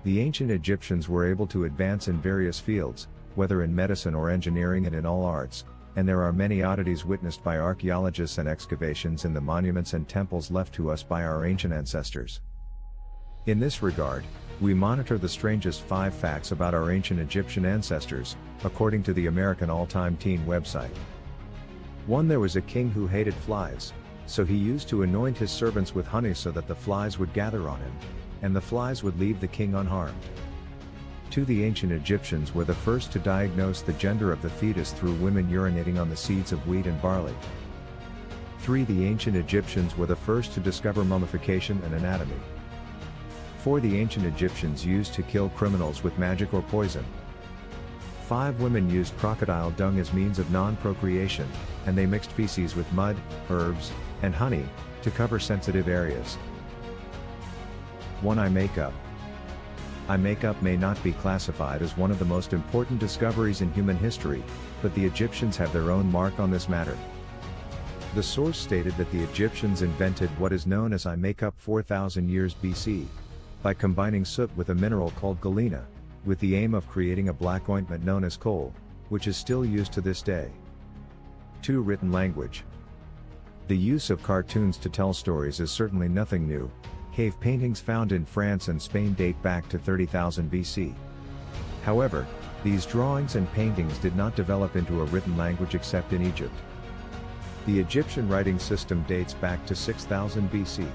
The ancient Egyptians were able to advance in various fields, whether in medicine or engineering and in all arts, and there are many oddities witnessed by archaeologists and excavations in the monuments and temples left to us by our ancient ancestors. In this regard, we monitor the strangest 5 facts about our ancient Egyptian ancestors, according to the American All-Time Teen website. 1. There was a king who hated flies, so he used to anoint his servants with honey so that the flies would gather on him, and the flies would leave the king unharmed. 2. The ancient Egyptians were the first to diagnose the gender of the fetus through women urinating on the seeds of wheat and barley. 3. The ancient Egyptians were the first to discover mummification and anatomy. 4. The ancient Egyptians used to kill criminals with magic or poison. 5. Women used crocodile dung as means of non-procreation, and they mixed feces with mud, herbs, and honey, to cover sensitive areas. 1. Eye makeup. Eye makeup may not be classified as one of the most important discoveries in human history, but the Egyptians have their own mark on this matter. The source stated that the Egyptians invented what is known as eye makeup 4,000 years BC, by combining soot with a mineral called galena, with the aim of creating a black ointment known as kohl, which is still used to this day. 2. Written language. The use of cartoons to tell stories is certainly nothing new. Cave paintings found in France and Spain date back to 30,000 BC. However, these drawings and paintings did not develop into a written language except in Egypt. The Egyptian writing system dates back to 6000 BC.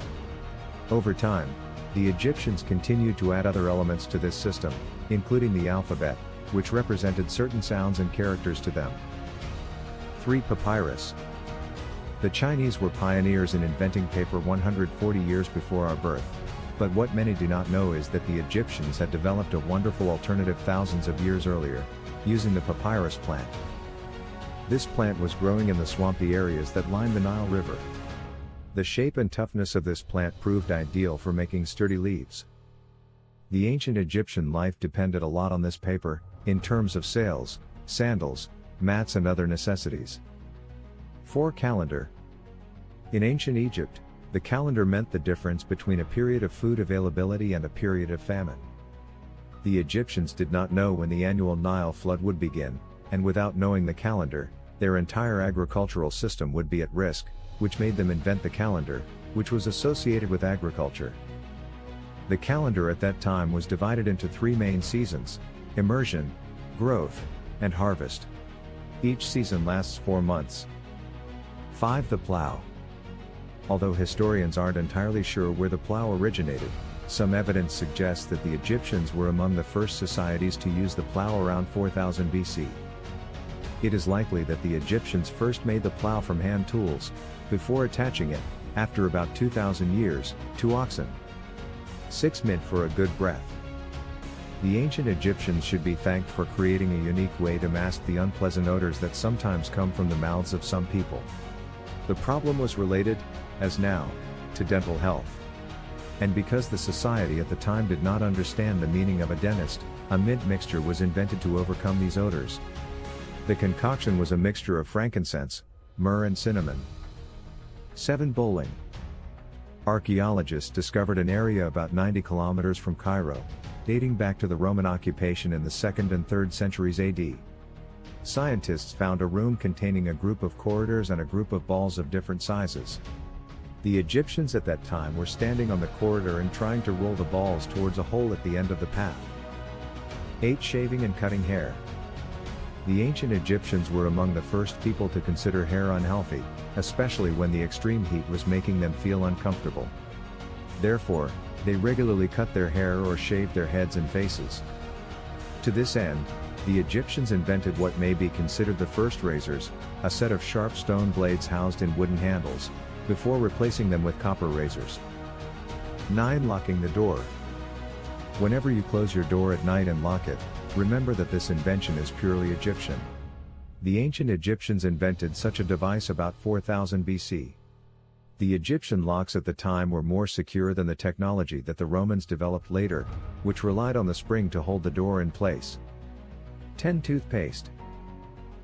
Over time, the Egyptians continued to add other elements to this system, including the alphabet, which represented certain sounds and characters to them. 3. Papyrus. The Chinese were pioneers in inventing paper 140 years before our birth, but what many do not know is that the Egyptians had developed a wonderful alternative thousands of years earlier, using the papyrus plant. This plant was growing in the swampy areas that line the Nile River. The shape and toughness of this plant proved ideal for making sturdy leaves. The ancient Egyptian life depended a lot on this paper, in terms of sails, sandals, mats and other necessities. 4. Calendar. In ancient Egypt, the calendar meant the difference between a period of food availability and a period of famine. The Egyptians did not know when the annual Nile flood would begin, and without knowing the calendar, their entire agricultural system would be at risk, which made them invent the calendar, which was associated with agriculture. The calendar at that time was divided into 3 main seasons: immersion, growth, and harvest. Each season lasts 4 months. 5. The plow. Although historians aren't entirely sure where the plow originated, some evidence suggests that the Egyptians were among the first societies to use the plow around 4000 BC. It is likely that the Egyptians first made the plow from hand tools, before attaching it, after about 2000 years, to oxen. 6. Mint for a good breath. The ancient Egyptians should be thanked for creating a unique way to mask the unpleasant odors that sometimes come from the mouths of some people. The problem was related, as now, to dental health. And because the society at the time did not understand the meaning of a dentist, a mint mixture was invented to overcome these odors. The concoction was a mixture of frankincense, myrrh and cinnamon. 7. Bowling. Archaeologists discovered an area about 90 kilometers from Cairo, dating back to the Roman occupation in the 2nd and 3rd centuries AD. Scientists found a room containing a group of corridors and a group of balls of different sizes. The Egyptians at that time were standing on the corridor and trying to roll the balls towards a hole at the end of the path. 8. Shaving and cutting hair. The ancient Egyptians were among the first people to consider hair unhealthy, especially when the extreme heat was making them feel uncomfortable. Therefore, they regularly cut their hair or shaved their heads and faces. To this end, the Egyptians invented what may be considered the first razors, a set of sharp stone blades housed in wooden handles, before replacing them with copper razors. 9. Locking the door. Whenever you close your door at night and lock it, remember that this invention is purely Egyptian. The ancient Egyptians invented such a device about 4000 BC. The Egyptian locks at the time were more secure than the technology that the Romans developed later, which relied on the spring to hold the door in place. 10. Toothpaste.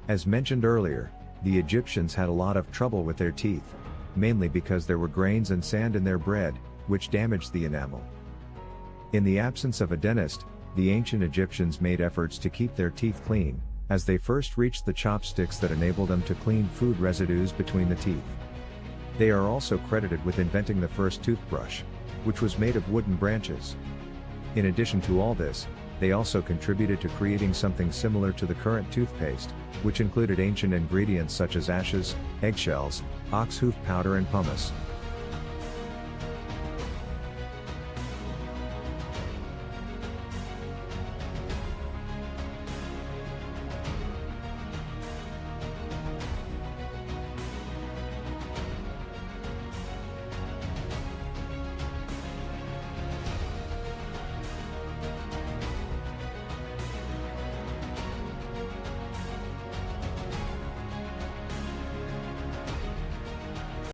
As mentioned earlier, the Egyptians had a lot of trouble with their teeth, mainly because there were grains and sand in their bread, which damaged the enamel. In the absence of a dentist, the ancient Egyptians made efforts to keep their teeth clean, as they first reached the chopsticks that enabled them to clean food residues between the teeth. They are also credited with inventing the first toothbrush, which was made of wooden branches. In addition to all this, they also contributed to creating something similar to the current toothpaste, which included ancient ingredients such as ashes, eggshells, ox hoof powder and pumice.